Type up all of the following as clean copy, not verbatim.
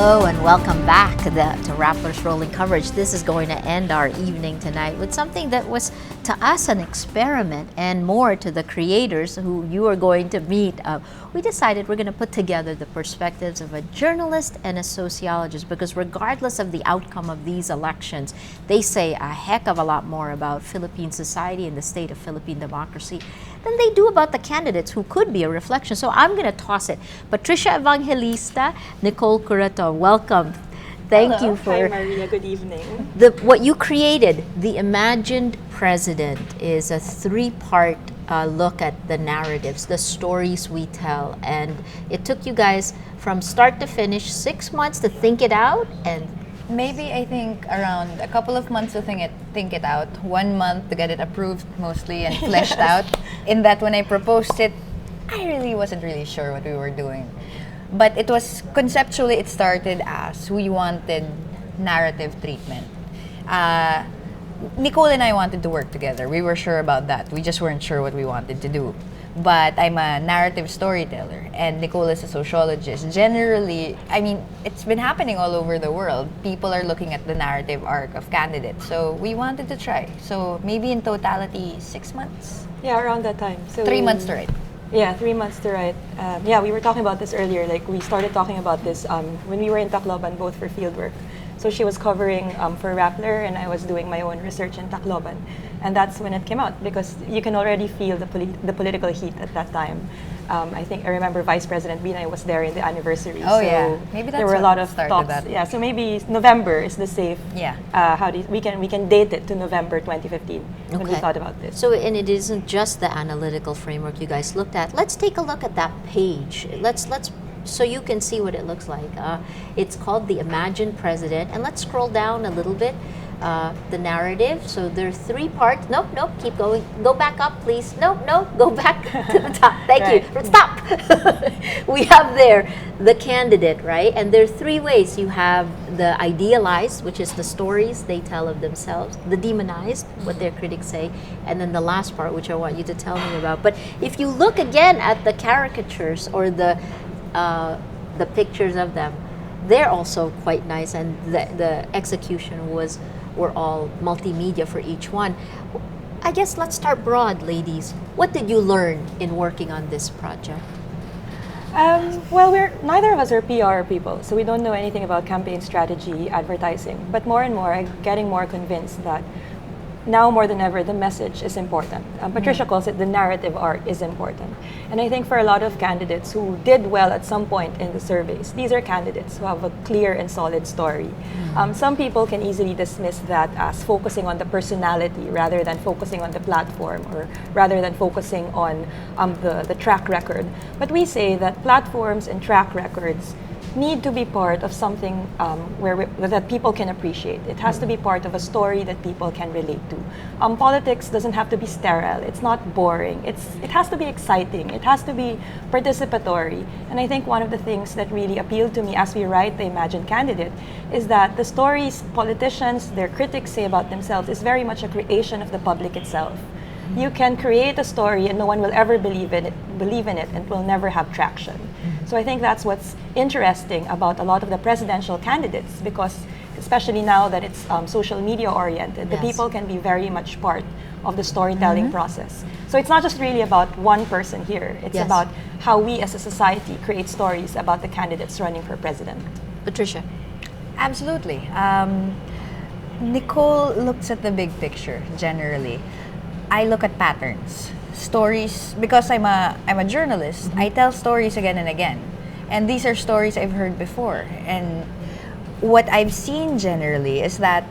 Hello and welcome back to Rappler's Rolling Coverage. This is going to end our evening tonight with something that was to us an experiment and more to the creators who you are going to meet. We decided we're going to put together the perspectives of a journalist and a sociologist, because regardless of the outcome of these elections, they say a heck of a lot more about Philippine society and the state of Philippine democracy than they do about the candidates, who could be a reflection. So I'm going to toss it. Patricia Evangelista, Nicole Curato, welcome. Thank Hello. you for Hi, Maria. Good evening. what you created. The Imagined President is a three-part look at the narratives, the stories we tell, and it took you guys from start to finish 6 months to think it out, and Maybe I think around a couple of months to think it out, 1 month to get it approved mostly and fleshed out. In that, when I proposed it, I really wasn't really sure what we were doing. But it was conceptually, it started as we wanted narrative treatment. Nicole and I wanted to work together. We were sure about that. We just weren't sure what we wanted to do. But I'm a narrative storyteller, and Nicole is a sociologist. Generally, I mean, it's been happening all over the world. People are looking at the narrative arc of candidates. So we wanted to try. So maybe in totality, 6 months. Yeah, around that time. So 3 months to write. Yeah, 3 months to write. Yeah, we were talking about this earlier. Like, we started talking about this when we were in Tacloban, both for fieldwork. So she was covering for Rappler, and I was doing my own research in Tacloban. And that's when it came out, because you can already feel the political heat at that time. I remember Vice President Binay was there in the anniversary. Oh, so yeah. Maybe that's there were a what lot of started talks. that. Yeah, so maybe November is the safe. Yeah. We can date it to November 2015 when we thought about this. so, and it isn't just the analytical framework you guys looked at. Let's take a look at that page. Let's so you can see what it looks like. It's called The Imagined President, and let's scroll down a little bit. The narrative. So there are 3 parts. Nope, keep going. Go back up, please. Nope, go back to the top. Thank you. Stop. We have there the candidate, right? And there are 3 ways. You have the idealized, which is the stories they tell of themselves, the demonized, what their critics say, and then the last part, which I want you to tell me about. But if you look again at the caricatures or the pictures of them, they're also quite nice, and the execution were all multimedia for each one. I guess let's start broad, ladies. What did you learn in working on this project? Well, neither of us are PR people, so we don't know anything about campaign strategy, advertising. But more and more, I'm getting more convinced that now more than ever, the message is important. Patricia calls it the narrative arc is important. And I think for a lot of candidates who did well at some point in the surveys, these are candidates who have a clear and solid story. Some people can easily dismiss that as focusing on the personality rather than focusing on the platform, or rather than focusing on the track record. But we say that platforms and track records need to be part of something that people can appreciate. It has to be part of a story that people can relate to. Politics doesn't have to be sterile. It's not boring. It has to be exciting. It has to be participatory. And I think one of the things that really appealed to me as we write the Imagined Candidate is that the stories politicians, their critics say about themselves is very much a creation of the public itself. You can create a story and no one will ever believe in it and will never have traction. So I think that's what's interesting about a lot of the presidential candidates, because especially now that it's social media oriented, the people can be very much part of the storytelling process. So it's not just really about one person here. It's about how we as a society create stories about the candidates running for president. Patricia. Absolutely. Nicole looks at the big picture generally. I look at patterns, stories, because I'm a journalist. I tell stories again and again, and these are stories I've heard before. And what I've seen generally is that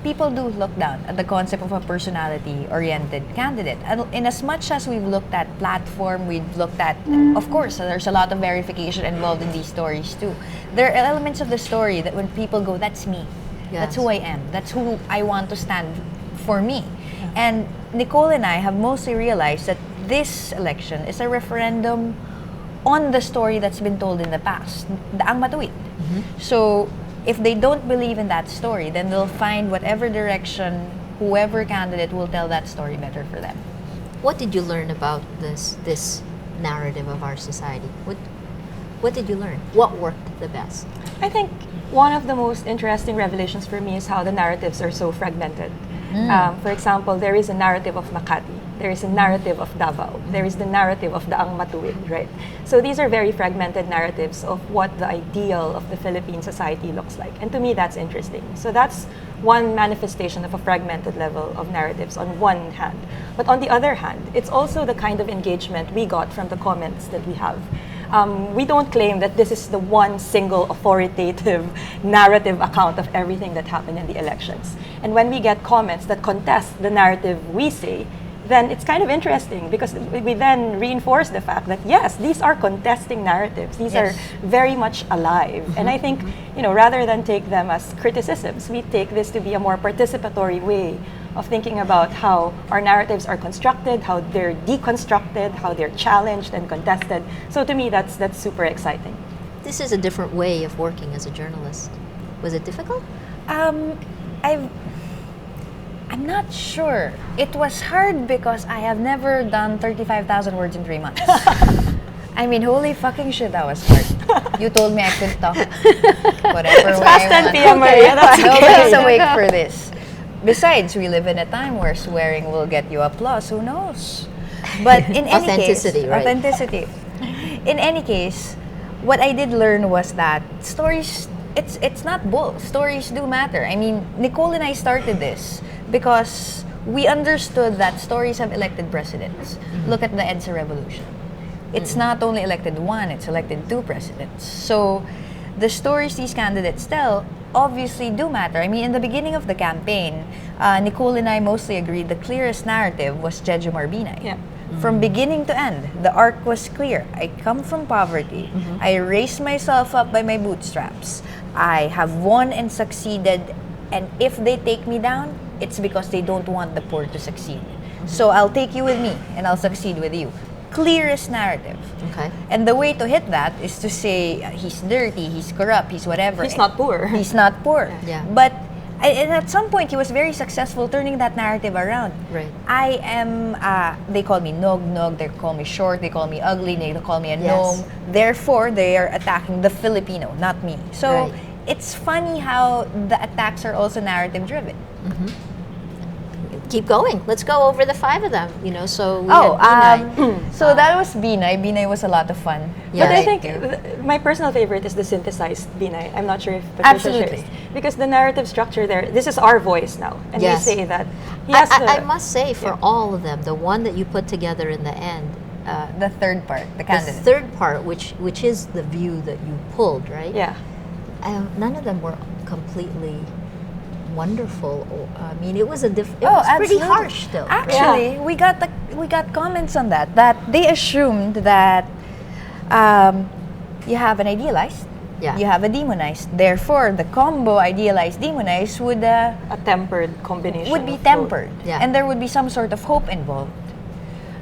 people do look down at the concept of a personality-oriented candidate. And in as much as we've looked at platform, we've looked at, of course, there's a lot of verification involved in these stories too. There are elements of the story that when people go, that's me, that's who I am, that's who I want to stand for me. And Nicole and I have mostly realized that this election is a referendum on the story that's been told in the past, daang matuwid. So if they don't believe in that story, then they'll find whatever direction, whoever candidate will tell that story better for them. What did you learn about this narrative of our society? What did you learn? What worked the best? I think one of the most interesting revelations for me is how the narratives are so fragmented. For example, there is a narrative of Makati, there is a narrative of Davao, there is the narrative of Daang Matuwid, right? So these are very fragmented narratives of what the ideal of the Philippine society looks like. And to me, that's interesting. So that's one manifestation of a fragmented level of narratives on one hand. But on the other hand, it's also the kind of engagement we got from the comments that we have. We don't claim that this is the one single authoritative narrative account of everything that happened in the elections. And when we get comments that contest the narrative we say, then it's kind of interesting because we then reinforce the fact that yes, these are contesting narratives. These are very much alive. And I think, rather than take them as criticisms, we take this to be a more participatory way of thinking about how our narratives are constructed, how they're deconstructed, how they're challenged and contested. So to me, that's super exciting. This is a different way of working as a journalist. Was it difficult? I'm not sure. It was hard because I have never done 35,000 words in 3 months. I mean, holy fucking shit, that was hard. You told me I could talk whatever way Fast I 10 p.m. Maria, that's Nobody's awake for this. Besides, we live in a time where swearing will get you applause. Who knows? But in any Authenticity, case, right? authenticity. In any case, what I did learn was that stories, it's not bull. Stories do matter. I mean, Nicole and I started this because we understood that stories have elected presidents. Look at the EDSA revolution. It's not only elected one, it's elected 2 presidents. So the stories these candidates tell obviously do matter. I mean, in the beginning of the campaign, Nicole and I mostly agreed the clearest narrative was Jejomar Binay. Yeah. From beginning to end, the arc was clear. I come from poverty. I raised myself up by my bootstraps. I have won and succeeded, and if they take me down, it's because they don't want the poor to succeed. So I'll take you with me, and I'll succeed with you. Clearest narrative. Okay. And the way to hit that is to say he's dirty, he's corrupt, he's whatever. He's not poor. He's not poor. Yeah. But and at some point, he was very successful turning that narrative around. Right. I am, they call me nog, they call me short, they call me ugly, they call me a Yes. gnome. Therefore, they are attacking the Filipino, not me. So Right. it's funny how the attacks are also narrative driven. Keep going. Let's go over the 5 of them. So we had Binay. So that was Binay. Binay was a lot of fun. Yeah. But I Thank think my personal favorite is the synthesized Binay. I'm not sure if Patricia Absolutely. shares. Because the narrative structure there, this is our voice now. And Yes. we say that he has I to- must say, for all of them, the one that you put together in the end, The third part, the the candidate. third part, which is the view that you pulled, right? Yeah. None of them were completely wonderful. I mean, it was pretty absolutely. harsh still. Actually, we got comments on that they assumed that you have an idealized, Yeah. you have a demonized. Therefore, the combo idealized demonized would A tempered combination. be of both. tempered, Yeah. and there would be some sort of hope involved.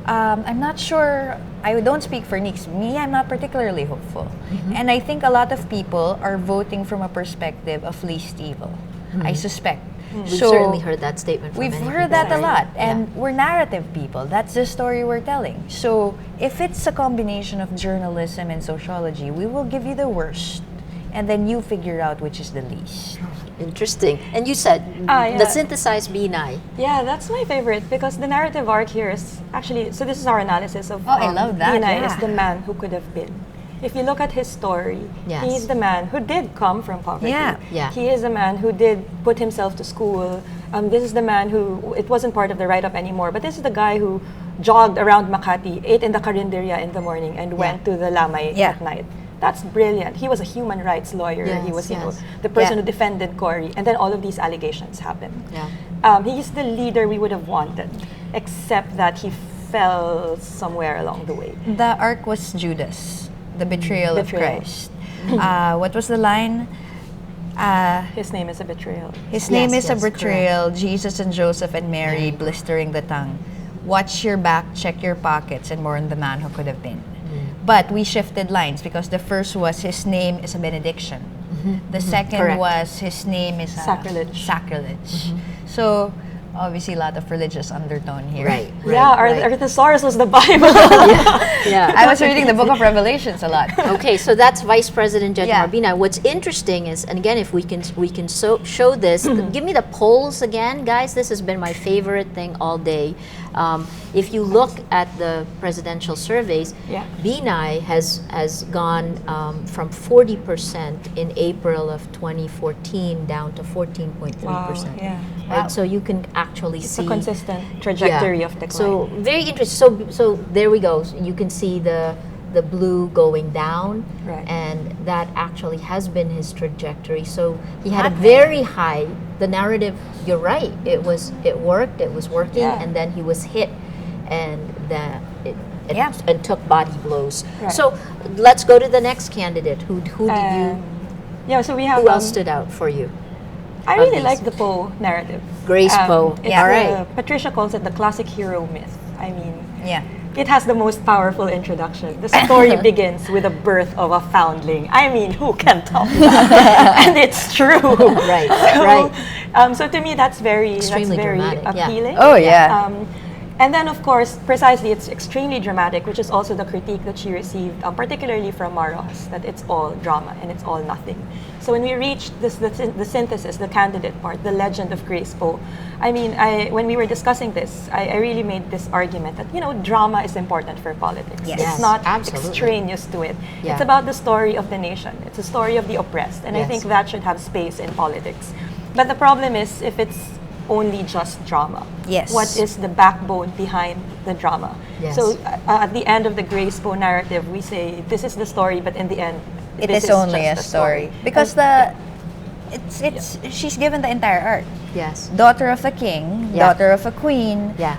I'm not sure. I don't speak for Nix. Me, I'm not particularly hopeful, and I think a lot of people are voting from a perspective of least evil. I suspect. We've So certainly heard that statement from we've many heard people, that a right? lot, Yeah. and we're narrative people. That's the story we're telling. So if it's a combination of journalism and sociology, we will give you the worst, and then you figure out which is the least. Interesting. And you said yeah. the synthesized Binay. Yeah, that's my favorite because the narrative arc here is actually, so this is our analysis of I love that, Binay yeah. is the man who could have been. If you look at his story, Yes. he's the man who did come from poverty. Yeah. Yeah. He is the man who did put himself to school. This is the man who, it wasn't part of the write-up anymore, but this is the guy who jogged around Makati, ate in the karinderya in the morning, and went to the lamay Yeah. at night. That's brilliant. He was a human rights lawyer. He Yes, was, yes. the person Yeah. who defended Cory, and then all of these allegations happened. Yeah. He's the leader we would have wanted, except that he fell somewhere along the way. The arc was Judas, the betrayal of Betrayal. Christ. What was the line? His name is a betrayal. His name Yes, is a yes, betrayal. Jesus and Joseph and Mary blistering the tongue. Watch your back, check your pockets, and mourn the man who could have been. But we shifted lines because the first was his name is a benediction. The second Correct. was his name is a Sacrilege. Sacrilege. So Obviously, a lot of religious undertone here. Right. Yeah, right. our thesaurus was the Bible. Yeah. I was reading the Book of Revelations a lot. Okay, so that's Vice President Jet Yeah. Marbina. What's interesting is, and again, if we can show this, give me the polls again, guys. This has been my favorite thing all day. If you look at the presidential surveys, Yeah. Binay has gone from 40% in April of 2014 down to 14.3%. Wow, yeah. Right, Wow. so you can actually It's see a consistent trajectory of decline. So very interesting. So there we go. So you can see the blue going down, Right. and that actually has been his trajectory. So he had a Not very high. The narrative, you're right. It worked. It was working, Yeah. and then he was hit, and Yeah. and took body blows. Right. So let's go to the next candidate. Who did you? Yeah, so we have. Who else stood out for you? I of really these? like the Poe narrative. Grace Poe. It's All right. Patricia calls it the classic hero myth. I mean, Yeah. it has the most powerful introduction. The story begins with the birth of a foundling. I mean, who can top that? And it's true. Right, So, right. So to me, that's very Extremely dramatic, yeah. appealing. Oh, yeah. And then, of course, precisely, it's extremely dramatic, which is also the critique that she received, particularly from Maros, that it's all drama and it's all nothing. So when we reached the synthesis, the candidate part, the legend of Grace Poe, I mean, when we were discussing this, I really made this argument that, drama is important for politics. Yes. It's not Absolutely. extraneous to it. Yeah. It's about the story of the nation. It's a story of the oppressed. And I Yes. think that should have space in politics. But the problem is if it's only just drama. Yes. What is the backbone behind the drama? Yes. So at the end of the Grace Poe narrative, we say this is the story, but in the end, It this is only a just story. Because she's given the entire arc. Yes. Daughter of a king, Yeah. daughter of a queen, Yeah.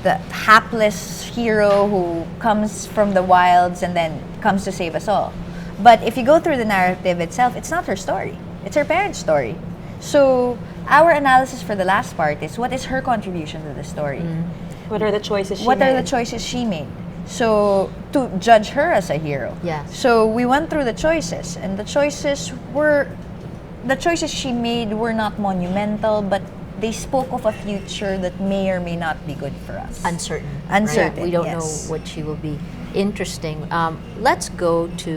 the hapless hero who comes from the wilds and then comes to save us all. But if you go through the narrative itself, it's not her story. It's her parents' story. So our analysis for the last part is what is her contribution to the story? What are the choices she What made? are the choices she made? So to judge her as a hero. Yes. So we went through the choices, and the choices she made were not monumental, but they spoke of a future that may or may not be good for us. Uncertain. Uncertain, Right? We don't yes. know what she will be. Interesting. Let's go to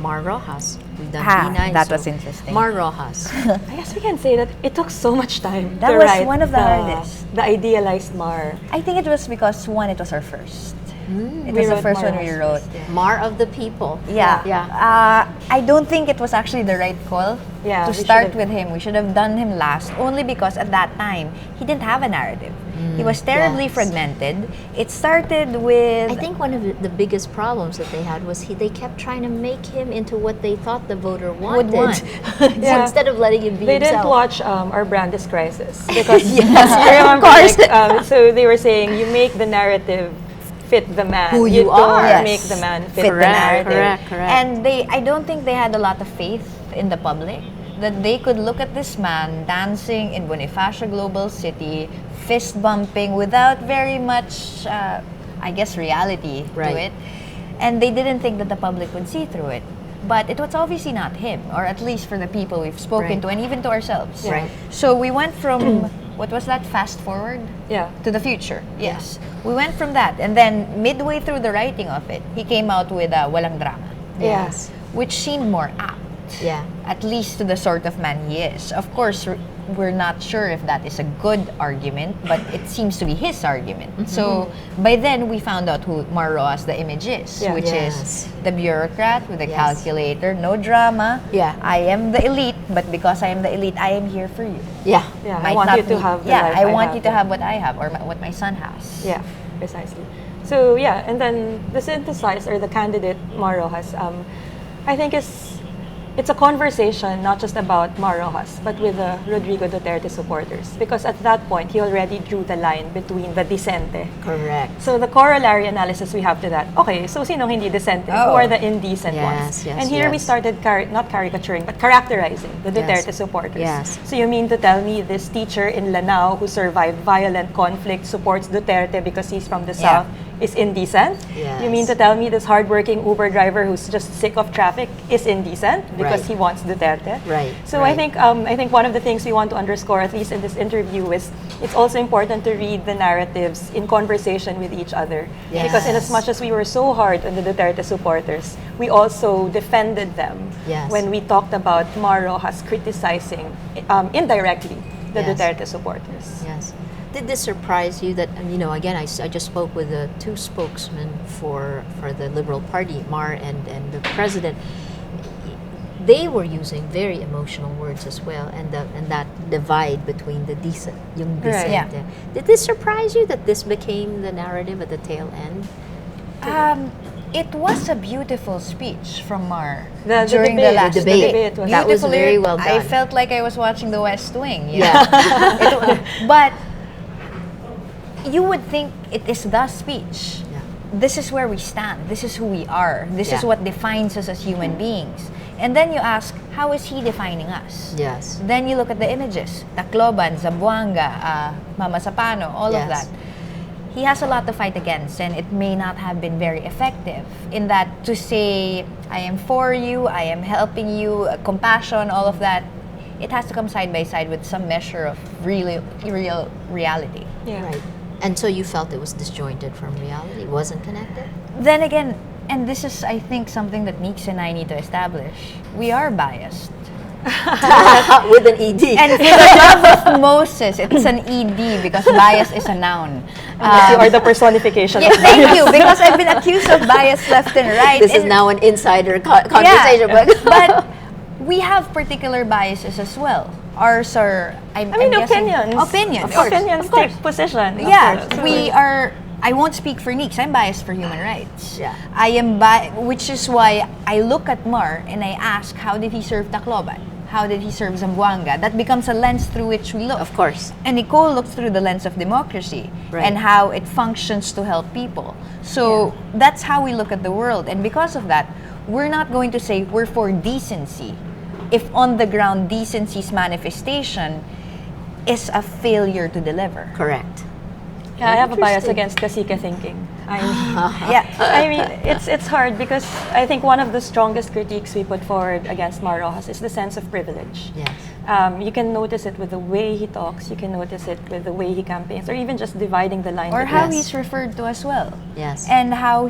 Mar Rojas. We've done Binay, that so was interesting. Mar Rojas. I guess we can say that it took so much time That to was write one of the hardest. the idealized Mar. I think it was because one, it was our first. It We was the wrote first Mar one we Rojas wrote. first, yeah. Mar of the people. Yeah. Yeah. I don't think it was actually the right call Yeah, to we start should've- with him. We should have done him last, only because at that time, he didn't have a narrative. He was terribly yes. fragmented. It started with... I think one of the biggest problems that they had was they kept trying to make him into what they thought the voter wanted. want. So Yeah. instead of letting him be They himself. didn't watch Our Brand is Crisis because Yes, I remember, of course. like, so they were saying you make the narrative fit the man. Who you don't are. Yes. make the man fit, fit the the narrative. narrative. And I don't think they had a lot of faith in the public that they could look at this man dancing in Bonifacio Global City, fist bumping without very much, I guess, reality to Right. it. And they didn't think that the public would see through it. But it was obviously not him, or at least for the people we've spoken Right. to, and even to ourselves. Right. So we went from, what was that, fast forward? Yeah. To the future, yes. We went from that, and then midway through the writing of it, he came out with Walang Drama, Yes. which seemed more apt, Yeah. at least to the sort of man he is. Of course, we're not sure if that is a good argument, but it seems to be his argument. So by then, we found out who Mar Rojas, the image is, Yeah. which Yes. is the bureaucrat with a Yes. calculator, no drama. Yeah. I am the elite, but because I am the elite, I am here for you. Yeah. Yeah, I Might want not you to be- have the yeah, life I want have. you to have what I have or what my son has. Yeah, precisely. So yeah, and then the synthesized or the candidate Mar Rojas, I think it's a conversation not just about Mar Rojas, but with the Rodrigo Duterte supporters. Because at that point, he already drew the line between the dissente. Correct. So the corollary analysis we have to that, okay, so sinong hindi dissente? Who Oh. are the indecent Yes, ones? yes, And here we yes. started, not caricaturing, but characterizing the Duterte Yes. supporters. Yes. So you mean to tell me this teacher in Lanao who survived violent conflict supports Duterte because he's from the Yeah. South? is indecent? Yes. You mean to tell me this hardworking Uber driver who's just sick of traffic is indecent because Right. he wants Duterte? Right, So right. I think one of the things we want to underscore, at least in this interview, is it's also important to read the narratives in conversation with each other. Because in as Yes. much as we were so hard on the Duterte supporters, we also defended them Yes. when we talked about Mar Rojas criticizing indirectly the Yes. Duterte supporters. Yes. Did this surprise you that, again, I just spoke with the two spokesmen for the Liberal Party, Mar and the president. They were using very emotional words as well, and that divide between the decent, yung Right. decent. Yeah. Did this surprise you that this became the narrative at the tail end? It was a beautiful speech from Mar The during debate, the last the debate. was- That was Beautifully- very well I done. felt like I was watching The West Wing. Yeah. But you would think it is the speech. Yeah. This is where we stand. This is who we are. This is Yeah. what defines us as human beings. And then you ask, how is he defining us? Yes. Then you look at the images. Tacloban, Zamboanga, Mama Sapano, all of Yes. that. He has a lot to fight against, and it may not have been very effective in that to say, I am for you, I am helping you, compassion, all of that, it has to come side by side with some measure of real reality. Yeah. Right. And so you felt it was disjointed from reality? It wasn't connected? Then again, and this is, I think, something that Meeks and I need to establish, we are biased. With an ED. And for the love of Moses, it's an ED because bias is a noun. Unless you are the personification Yeah, of thank you, because I've been accused of bias left and right. This is And- now an insider conversation. Yeah, but we have particular biases as well. Ours are, I'm I mean, guessing- opinions. Opinions. Of course. Opinions take position. Yeah, Of course. we are. I won't speak for Nix. I'm biased for human rights. Yeah. I am which is why I look at Mar and I ask, how did he serve Tacloban? How did he serve Zamboanga? That becomes a lens through which we look. Of course. And Nicole looks through the lens of democracy Right. and how it functions to help people. So that's how we look at the world. And because of that, we're not going to say we're for decency if on the ground decency's manifestation is a failure to deliver. Correct. Yeah, I have a bias Interesting. against cacique thinking. I mean, Yeah. I mean, it's hard because I think one of the strongest critiques we put forward against Mar Rojas is the sense of privilege. Yes. You can notice it with the way he talks. You can notice it with the way he campaigns, or even just dividing the line. Or between- how Yes. he's referred to as well. Yes. And how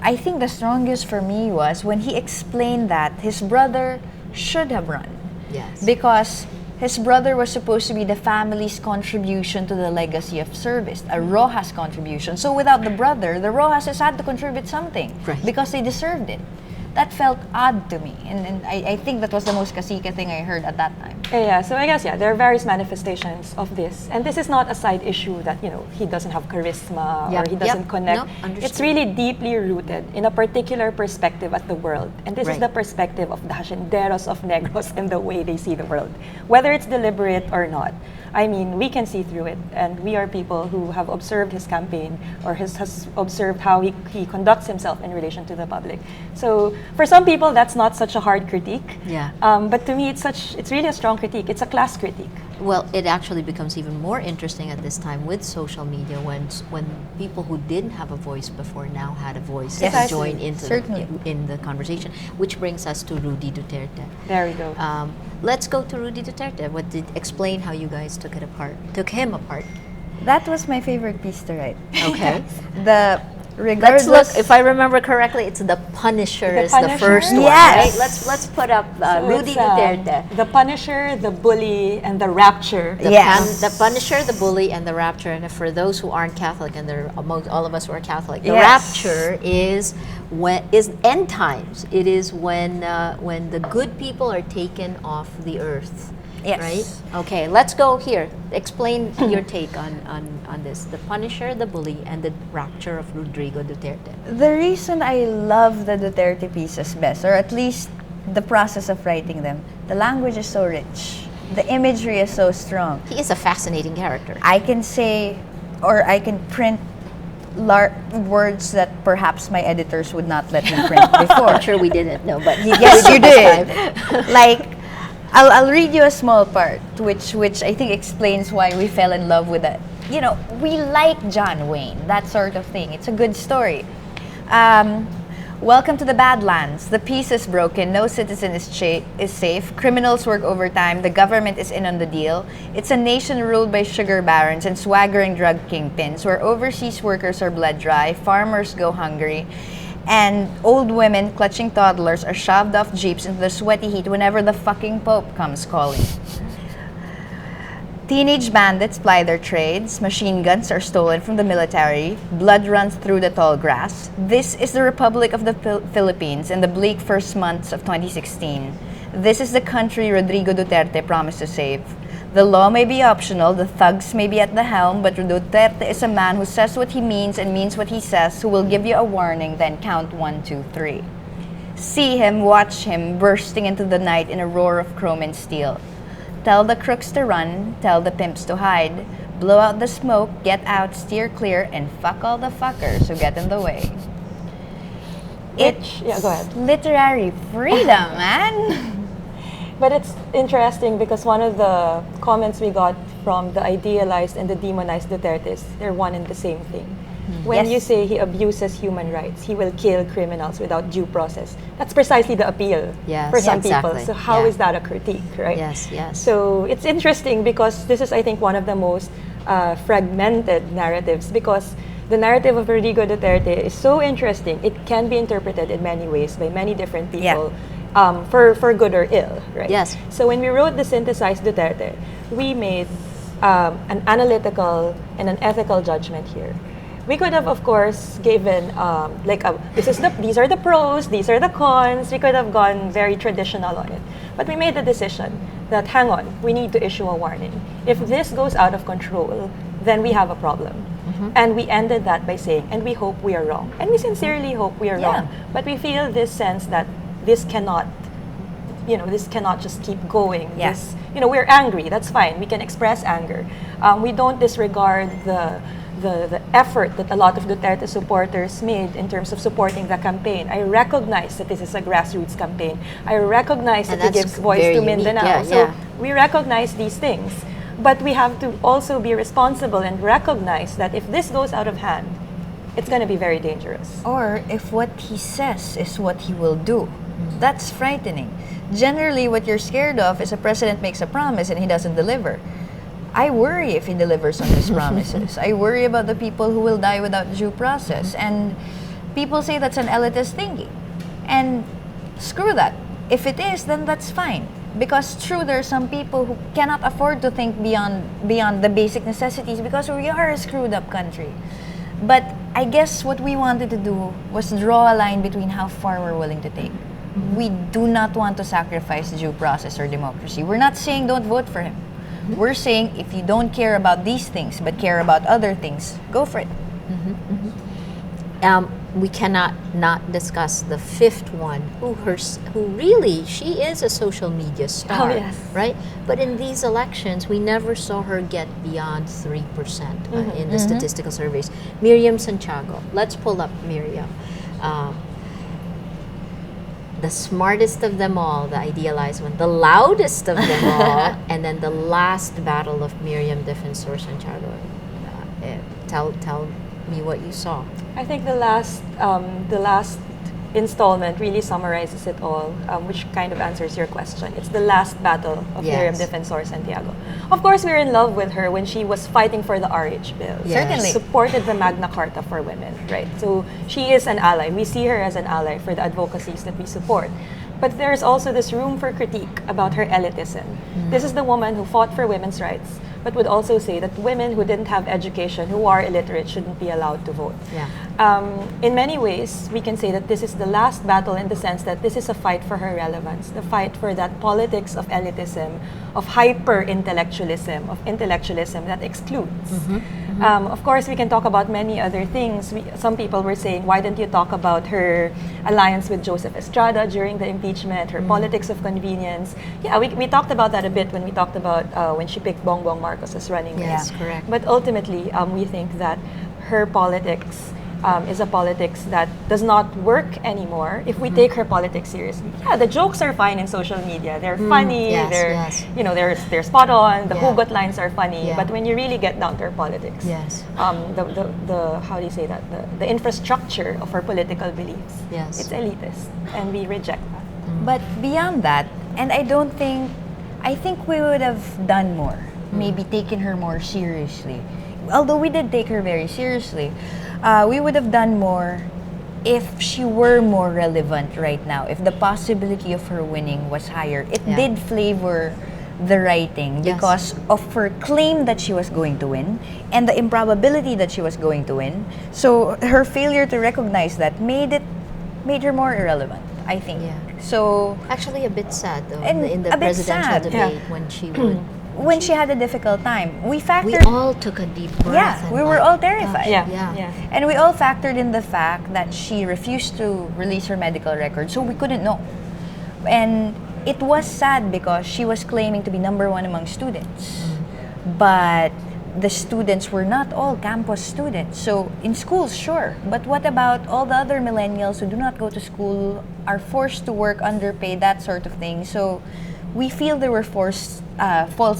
I think the strongest for me was when he explained that his brother should have run. Yes. Because his brother was supposed to be the family's contribution to the legacy of service, a Rojas contribution. So without the brother, the Rojases had to contribute something Right. because they deserved it. That felt odd to me, and I think that was the most cacique thing I heard at that time. Yeah, so I guess, there are various manifestations of this. And this is not a side issue that, he doesn't have charisma Yep. or he doesn't Yep. connect. No, understood. It's really deeply rooted in a particular perspective at the world. And this is Right. the perspective of the hacienderos of Negros and the way they see the world. Whether it's deliberate or not. I mean, we can see through it. And we are people who have observed his campaign or has observed how he conducts himself in relation to the public. So for some people, that's not such a hard critique. Yeah. But to me, it's really a strong critique. It's a class critique. Well, it actually becomes even more interesting at this time with social media when people who didn't have a voice before now had a voice Yes. to join into Certainly. in the conversation, which brings us to Rudy Duterte. There we go. Let's go to Rudy Duterte. Explain how you guys took him apart. That was my favorite piece to write. Okay. The Let's regardless. look. If I remember correctly, it's the Punisher The is the Punisher? first one. Yes. Right? Let's put up So Rudy it's, Duterte. the Punisher, the Bully, and the Rapture. Yes. The Punisher, the Bully, and the Rapture. And for those who aren't Catholic, and there among all of us who are Catholic, the Yes. Rapture is end times. It is when the good people are taken off the earth. Yes. Right? Okay, let's go here. Explain your take on this. The Punisher, the Bully, and the Rapture of Rodrigo Duterte. The reason I love the Duterte pieces best, or at least the process of writing them, the language is so rich. The imagery is so strong. He is a fascinating character. I can say, or I can print words that perhaps my editors would not let me print before. I'm sure we didn't know, but Yes, we you this did. time. Like, I'll read you a small part, which I think explains why we fell in love with we like John Wayne, that sort of thing. It's a good story. Welcome to the Badlands. The peace is broken. No citizen is safe. Criminals work overtime. The government is in on the deal. It's a nation ruled by sugar barons and swaggering drug kingpins, where overseas workers are bled dry, farmers go hungry, and old women clutching toddlers are shoved off jeeps into the sweaty heat whenever the fucking Pope comes calling. Teenage bandits ply their trades, machine guns are stolen from the military, blood runs through the tall grass. This is the Republic of the Philippines in the bleak first months of 2016. This is the country Rodrigo Duterte promised to save. The law may be optional, the thugs may be at the helm, but Duterte is a man who says what he means and means what he says, who will give you a warning, then count 1, 2, 3. See him, watch him, bursting into the night in a roar of chrome and steel. Tell the crooks to run, tell the pimps to hide. Blow out the smoke, get out, steer clear, and fuck all the fuckers who get in the way. It's go ahead. literary freedom, man. But it's interesting because one of the comments we got from the idealized and the demonized Dutertes, they're one and the same thing. When Yes. you say he abuses human rights, he will kill criminals without due process. That's precisely the appeal Yes, for some exactly. people. So how Yeah. is that a critique, right? Yes, yes. So it's interesting because this is, I think, one of the most fragmented narratives, because the narrative of Rodrigo Duterte is so interesting. It can be interpreted in many ways by many different people, for good or ill, right? Yes. So when we wrote the synthesized Duterte, we made an analytical and an ethical judgment here. We could have, of course, given these are the pros, these are the cons. We could have gone very traditional on it, but we made the decision that, hang on, we need to issue a warning. If this goes out of control, then we have a problem. And we ended that by saying, and we hope we are wrong, and we sincerely hope we are wrong. But we feel this sense that this cannot just keep going. Yeah. We're angry. That's fine. We can express anger. We don't disregard the effort that a lot of Duterte supporters made in terms of supporting the campaign. I recognize that this is a grassroots campaign. I recognize And that he that's gives voice very to unique. Mindanao. Yeah, So yeah. we recognize these things. But we have to also be responsible and recognize that if this goes out of hand, it's going to be very dangerous. Or if what he says is what he will do. That's frightening. Generally, what you're scared of is a president makes a promise and he doesn't deliver. I worry if he delivers on his promises. I worry about the people who will die without due process. And people say that's an elitist thinking. And screw that. If it is, then that's fine. Because true, there are some people who cannot afford to think beyond the basic necessities because we are a screwed up country. But I guess what we wanted to do was draw a line between how far we're willing to take. We do not want to sacrifice due process or democracy. We're not saying don't vote for him. We're saying if you don't care about these things but care about other things, go for it. We cannot not discuss the fifth one, who really, she is a social media star, Oh, yes. right? But in these elections, we never saw her get beyond 3% in the statistical surveys. Miriam Santiago. Let's pull up Miriam. The smartest of them all, the idealized one, the loudest of them all, and then the last battle of Miriam Defensor-Santiago. Tell me what you saw. I think the last installment really summarizes it all, which kind of answers your question. It's the last battle of Yes. Miriam Defensor-Santiago. Of course, we were in love with her when she was fighting for the RH bill. Yes. Certainly. Supported the Magna Carta for women, right? So she is an ally. We see her as an ally for the advocacies that we support. But there's also this room for critique about her elitism. This is the woman who fought for women's rights, but would also say that women who didn't have education, who are illiterate, shouldn't be allowed to vote. Yeah. In many ways, we can say that this is the last battle in the sense that this is a fight for her relevance, the fight for that politics of elitism, of hyper-intellectualism, of intellectualism that excludes. Of course, we can talk about many other things. Some people were saying, why didn't you talk about her alliance with Joseph Estrada during the impeachment, her politics of convenience? Yeah, we talked about that a bit when we talked about when she picked Bongbong Marcos as running mate. Yes, correct. But ultimately, we think that her politics is a politics that does not work anymore if we take her politics seriously. Yeah, the jokes are fine in social media. They're funny. Yes, they're yes. they're spot on. The Yeah. hugot lines are funny. Yeah. But when you really get down to her politics, Yes. the how do you say that? The infrastructure of her political beliefs, Yes. it's elitist, and we reject that. But beyond that, and I think we would have done more, maybe taken her more seriously. Although we did take her very seriously, we would have done more if she were more relevant right now, if the possibility of her winning was higher. It Yeah. did flavor the writing Yes. because of her claim that she was going to win and the improbability that she was going to win. So her failure to recognize that made her more irrelevant, I think. Yeah. So Actually, a bit sad though And in the a bit presidential sad. debate when she would. when she had a difficult time, we We factored. all took a deep breath. Yeah, and we were like, all terrified. gosh, Yeah. And we all factored in the fact that she refused to release her medical record, so we couldn't know. And it was sad because she was claiming to be number one among students. But the students were not all campus students. So in schools, sure. But what about all the other millennials who do not go to school, are forced to work, underpaid, that sort of thing? So we feel there were false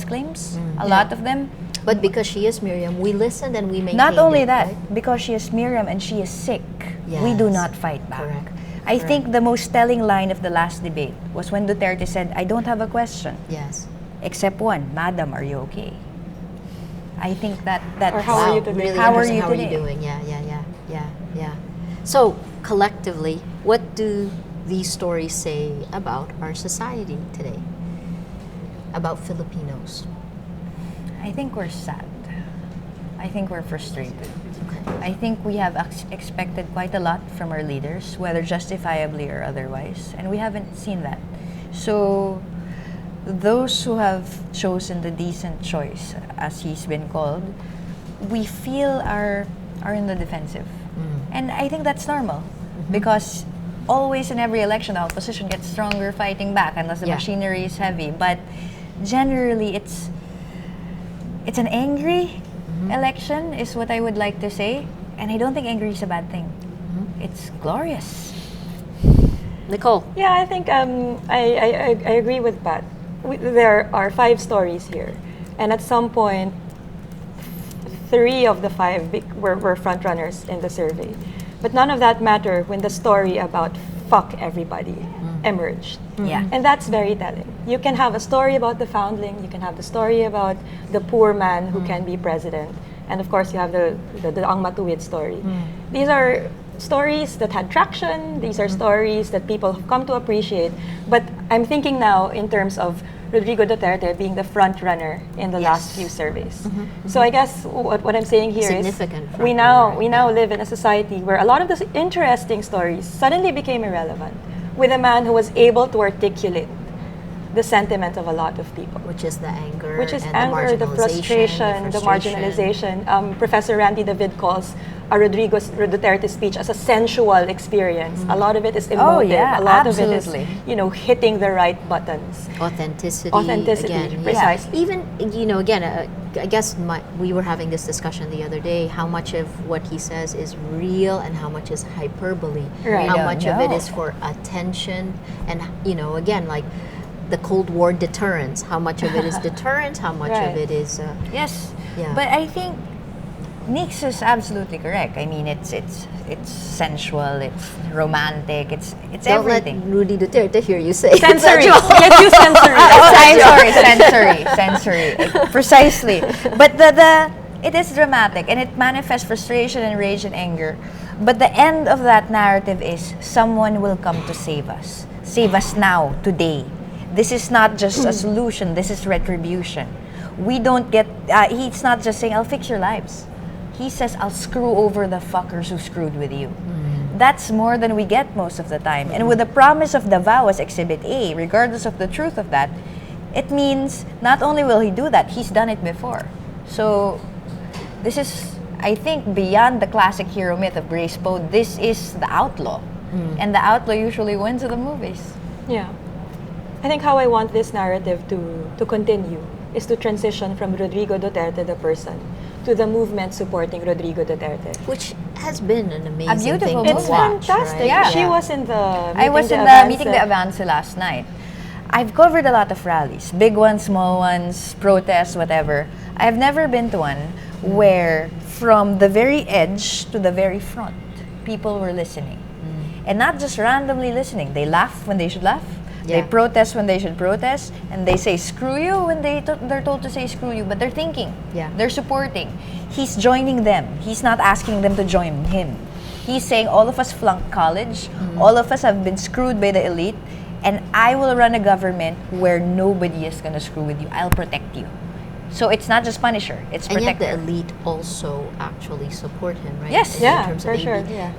claims, a lot of them. But because she is Miriam, we listened and we maintained Not only it, that, right? because she is Miriam and she is sick, we do Yes. not fight back. Correct. I think the most telling line of the last debate was when Duterte said, "I don't have a question, Yes. except one, Madam, are you okay?" I think that's... Or how are you today? Really How are interesting. you How are you today? doing? Yeah. So collectively, what do these stories say about our society today? About Filipinos? I think we're sad. I think we're frustrated. Okay. I think we have expected quite a lot from our leaders, whether justifiably or otherwise, and we haven't seen that. So those who have chosen the decent choice, as he's been called, we feel are in the defensive. And I think that's normal, because always in every election, the opposition gets stronger fighting back unless the Yeah. machinery is heavy. But generally, it's an angry election, is what I would like to say. And I don't think angry is a bad thing. It's glorious. Nicole? Yeah, I think I agree with Pat. There are 5 stories here, and at some point, 3 of the 5 were front runners in the survey. But none of that mattered when the story about fuck everybody emerged. Yeah. And that's very telling. You can have a story about the foundling, you can have the story about the poor man who can be president, and of course you have the Ang Matuwid story. These are stories that had traction, these are stories that people have come to appreciate, but I'm thinking now in terms of Rodrigo Duterte being the front runner in the last few surveys. So I guess what I'm saying here is Significant front we runner, now live in a society where a lot of the interesting stories suddenly became irrelevant with a man who was able to articulate the sentiment of a lot of people. Which is the anger, Which is and anger, the frustration, the marginalization. Professor Randy David calls a Rodrigo Duterte speech as a sensual experience. A lot of it is emotive. yeah, a lot absolutely. of it is, hitting the right buttons. Authenticity. Again, precisely. Even, again, I guess we were having this discussion the other day, how much of what he says is real and how much is hyperbole. Right. How We don't much of it know. is for attention. And, again, like the Cold War deterrence. How much of it is deterrence, how much Right. of it is... Yes. Yeah. But I think Nix is absolutely correct. I mean, it's sensual, it's romantic, it's Don't let everything. Rudy Duterte hear you say Sensory. sensual. Let's use sensory. I'm sorry, sensory, precisely. But it is dramatic and it manifests frustration and rage and anger. But the end of that narrative is someone will come to save us now, today. This is not just a solution. This is retribution. We don't get. He's not just saying, "I'll fix your lives." He says, "I'll screw over the fuckers who screwed with you." That's more than we get most of the time. And with the promise of Davao as Exhibit A, regardless of the truth of that, it means not only will he do that, he's done it before. So this is, I think, beyond the classic hero myth of Grace Poe. This is the outlaw. And the outlaw usually wins at the movies. Yeah. I think how I want this narrative to continue is to transition from Rodrigo Duterte, the person, to to the movement supporting Rodrigo Duterte. Which has been an amazing beautiful thing to It's watch, fantastic. right? Yeah. She was in the I was in the Meeting the Avance last night. I've covered a lot of rallies, big ones, small ones, protests, whatever. I've never been to one where from the very edge to the very front, people were listening. And not just randomly listening. They laugh when they should laugh. They Yeah. protest when they should protest. And they say screw you when they're told to say screw you. But they're thinking. Yeah. They're supporting. He's joining them. He's not asking them to join him. He's saying all of us flunked college. All of us have been screwed by the elite. And I will run a government where nobody is going to screw with you. I'll protect you. So it's not just punisher, it's And yet protector. the elite also actually support him, right? Yes. In Yeah, terms for of sure. AB. Yeah.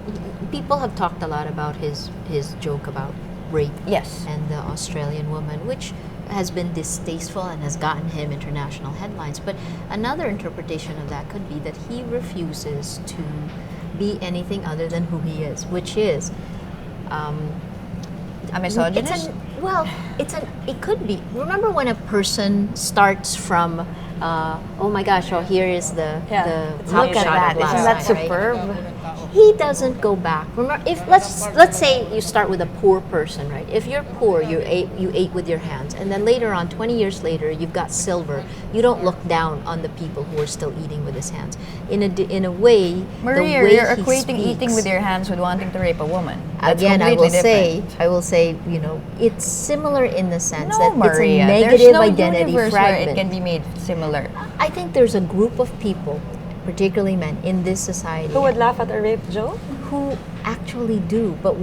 People have talked a lot about his joke about rape Yes. and the Australian woman, which has been distasteful and has gotten him international headlines. But another interpretation of that could be that he refuses to be anything other than who he is, which is A misogynist? it could be. Remember when a person starts from, oh my gosh, oh here is the It's top Look at shot that. of last Isn't that night, right? superb? He doesn't go back. Remember, if let's say you start with a poor person, right? If you're poor, you ate with your hands, and then later on, 20 years later, you've got silver. You don't look down on the people who are still eating with his hands. In a way, Maria, the way you're he equating eating speaks- with your hands with wanting to rape a woman. That's Again, I completely will say, you know, it's similar in the sense No, that Maria. it's a There's negative no identity universe fragment. where it can be made similar. I think there's a group of people, particularly men, in this society Who would laugh at a rape joke? who actually do, but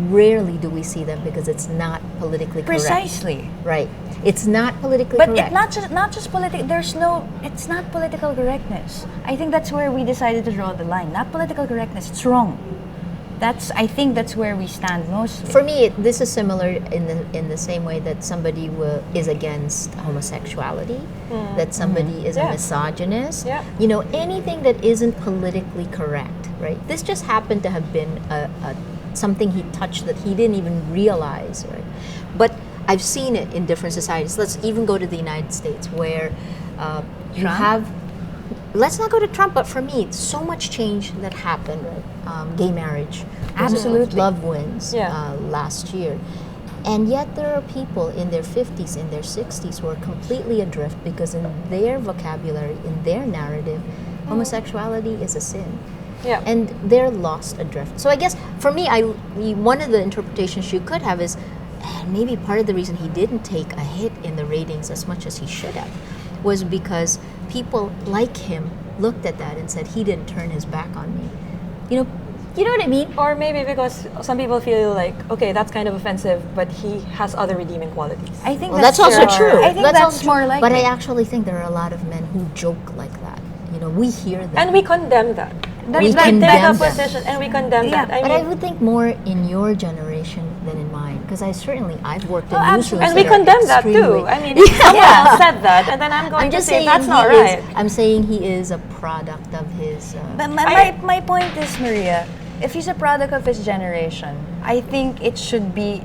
rarely do we see them because it's not politically correct. Precisely. Right. It's not politically But correct. it's not just political. It's not political correctness. I think that's where we decided to draw the line. Not political correctness. It's wrong. I think that's where we stand mostly. For me, this is similar in the same way that somebody is against homosexuality, that somebody is a Yeah. misogynist. Yeah. You know, anything that isn't politically correct, right? This just happened to have been something he touched that he didn't even realize, right? But I've seen it in different societies. Let's even go to the United States, where you Trump? have. Let's not go to Trump, but for me, so much change that happened. Gay marriage, Absolutely. love wins Yeah. last year, and yet there are people in their 50s, in their 60s, who are completely adrift because in their vocabulary, in their narrative, homosexuality is a sin. Yeah. And they're lost adrift. So I guess for me, one of the interpretations you could have is maybe part of the reason he didn't take a hit in the ratings as much as he should have was because people like him looked at that and said he didn't turn his back on me. You know what I mean? Or maybe because some people feel like, okay, that's kind of offensive, but he has other redeeming qualities. I think Well, that's also true. I think That's that's, also more true. like But it. I actually think there are a lot of men who joke like that. You know, we hear that. And we condemn that. That's we that- condemn Take a them. position and we condemn Yeah, that. But I would think more in your generation than in mine, because I've worked in newsrooms and we that are condemn that too. extremely- I mean, someone else said that, and then I'm going I'm to just say saying that's not he right. I'm saying he is a product of his. But my point is, Maria, if he's a product of his generation, I think it shouldn't be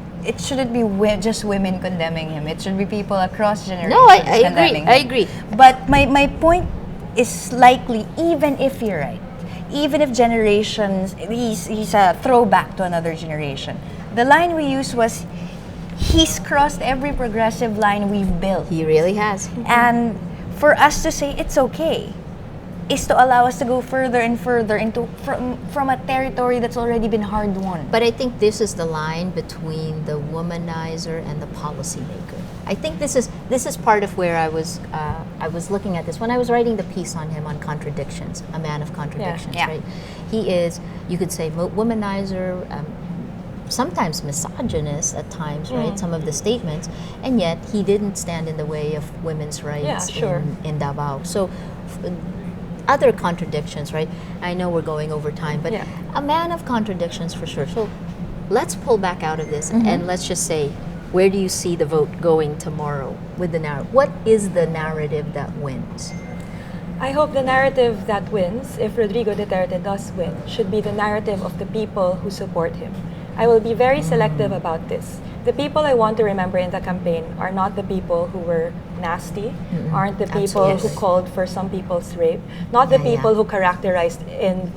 just women condemning him. It should be people across generations No, I agree. condemning him. I agree. But my point is likely, even if you're right, even if generations, he's a throwback to another generation. The line we used was, he's crossed every progressive line we've built. He really has. And for us to say it's okay is to allow us to go further and further from a territory that's already been hard won. But I think this is the line between the womanizer and the policymaker. I think this is part of where I was looking at this when I was writing the piece on him on contradictions, a man of contradictions. Yeah. Right? He is, you could say, womanizer. Sometimes misogynist at times, right? Some of the statements, and yet he didn't stand in the way of women's rights in Davao. So other contradictions, right? I know we're going over time, but a man of contradictions for sure. So let's pull back out of this and let's just say, where do you see the vote going tomorrow with the narrative? What is the narrative that wins? I hope the narrative that wins, if Rodrigo Duterte does win, should be the narrative of the people who support him. I will be very selective about this the people I want to remember in the campaign are not the people who were nasty, aren't the people Absolutely. who called for some people's rape, not the Yeah, people yeah. who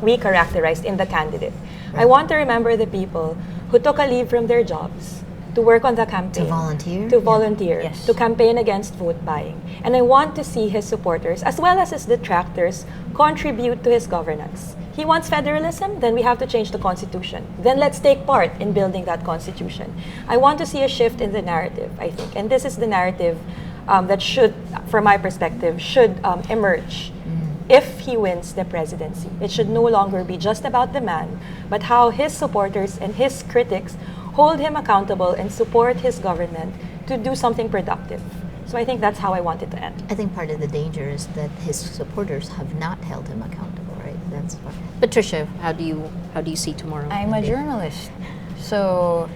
we characterized in the candidate. I want to remember the people who took a leave from their jobs to work on the campaign. volunteer? To Yeah. volunteer, Yes. to campaign against vote buying. And I want to see his supporters, as well as his detractors, contribute to his governance. He wants federalism, then we have to change the Constitution. Then let's take part in building that Constitution. I want to see a shift in the narrative, I think. And this is the narrative that should, from my perspective, should emerge if he wins the presidency. It should no longer be just about the man, but how his supporters and his critics hold him accountable and support his government to do something productive. So I think that's how I want it to end. I think part of the danger is that his supporters have not held him accountable, right? That's what. Patricia, how do you see tomorrow? I'm a journalist. So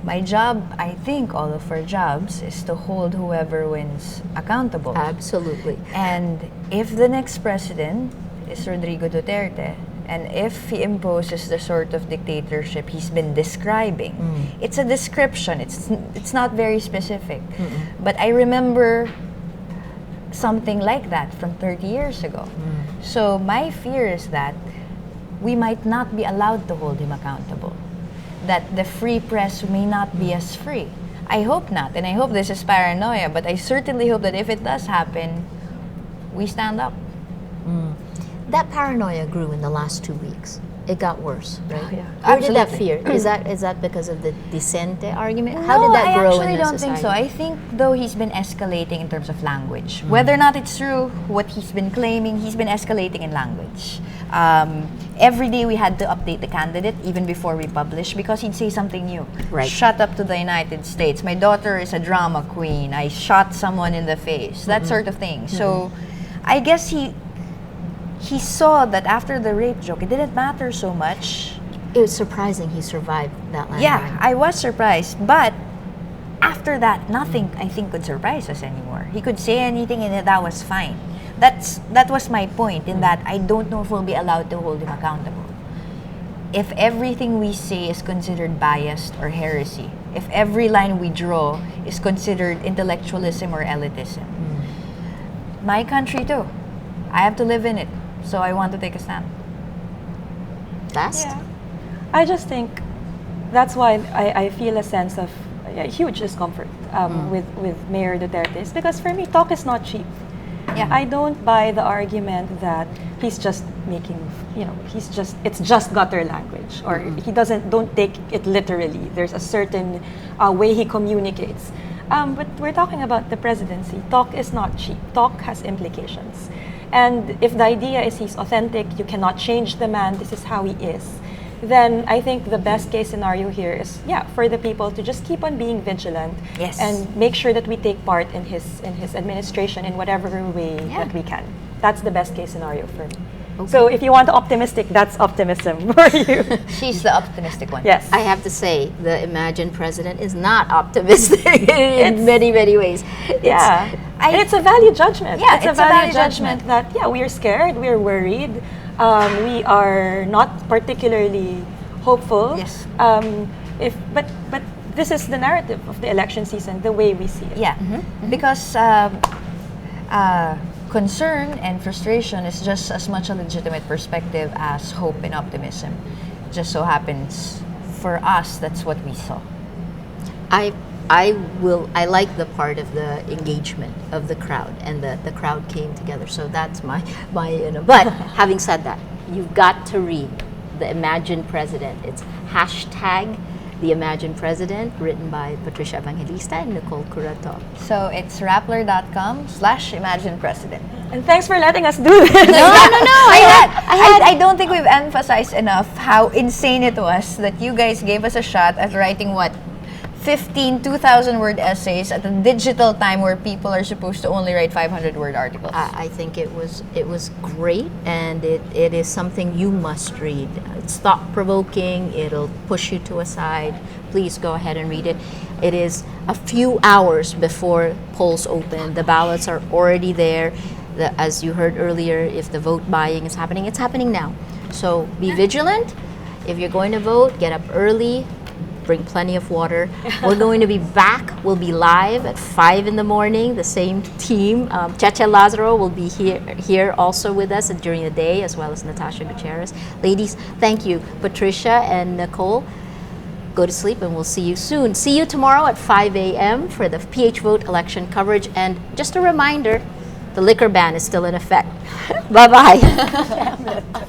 my job, I think all of our jobs, is to hold whoever wins accountable. Absolutely. And if the next president is Rodrigo Duterte, and if he imposes the sort of dictatorship he's been describing, it's a description. It's not very specific. But I remember something like that from 30 years ago. So my fear is that we might not be allowed to hold him accountable. That the free press may not be as free. I hope not, and I hope this is paranoia, but I certainly hope that if it does happen, we stand up. That paranoia grew in the last 2 weeks. It got worse, right? Oh, yeah. Where did that Absolutely. fear? Is that because of the dissente argument? How did that I grow actually in the don't think so. society? I think though he's been escalating in terms of language. Whether or not it's true, what he's been claiming, he's been escalating in language. Every day we had to update the candidate even before we publish because he'd say something new. Right. Shut up to the United States. My daughter is a drama queen. I shot someone in the face. That sort of thing. So I guess he saw that after the rape joke, it didn't matter so much. It was surprising he survived that landmine. Yeah, I was surprised. But after that, nothing, I think, could surprise us anymore. He could say anything and that was fine. That was my point, in that I don't know if we'll be allowed to hold him accountable. If everything we say is considered biased or heresy, if every line we draw is considered intellectualism or elitism, my country too. I have to live in it. So I want to take a stand. Fast? Yeah. I just think that's why I feel a sense of huge discomfort with Mayor Duterte. It's because for me, talk is not cheap. Yeah. I don't buy the argument that he's just making, it's just gutter language, or don't take it literally. There's a certain way he communicates. But we're talking about the presidency. Talk is not cheap. Talk has implications. And if the idea is he's authentic, you cannot change the man, this is how he is, then I think the best case scenario here is, for the people to just keep on being vigilant, Yes. and make sure that we take part in his administration in whatever way that we can. That's the best case scenario for me. Okay. So if you want optimistic, that's optimism for you. She's the optimistic one. Yes. I have to say, the imagined president is not optimistic in many, many ways. It's a value judgment. Yeah, it's a value judgment that we are scared, we are worried, we are not particularly hopeful. Yes. But this is the narrative of the election season, the way we see it. Yeah, because concern and frustration is just as much a legitimate perspective as hope and optimism. Just so happens for us, that's what we saw. I like the part of the engagement of the crowd, and the crowd came together. So that's my but having said that, you've got to read The Imagined President. It's hashtag The Imagined President, written by Patricia Evangelista and Nicole Curato. So it's rappler.com/imaginepresident. And thanks for letting us do this. No. I don't think we've emphasized enough how insane it was that you guys gave us a shot at writing 2,000-word essays at a digital time where people are supposed to only write 500-word articles. I think it was great, and it is something you must read. It's thought-provoking. It'll push you to a side. Please go ahead and read it. It is a few hours before polls open. The ballots are already there. As you heard earlier, if the vote buying is happening, it's happening now. So be vigilant. If you're going to vote, get up early. Bring plenty of water. We're going to be back. We'll be live at 5 in the morning. The same team. Cheche Lazaro will be here also with us during the day, as well as Natasha Gutierrez. Ladies, thank you. Patricia and Nicole, go to sleep and we'll see you soon. See you tomorrow at 5 a.m. for the PH Vote election coverage. And just a reminder, the liquor ban is still in effect. Bye-bye.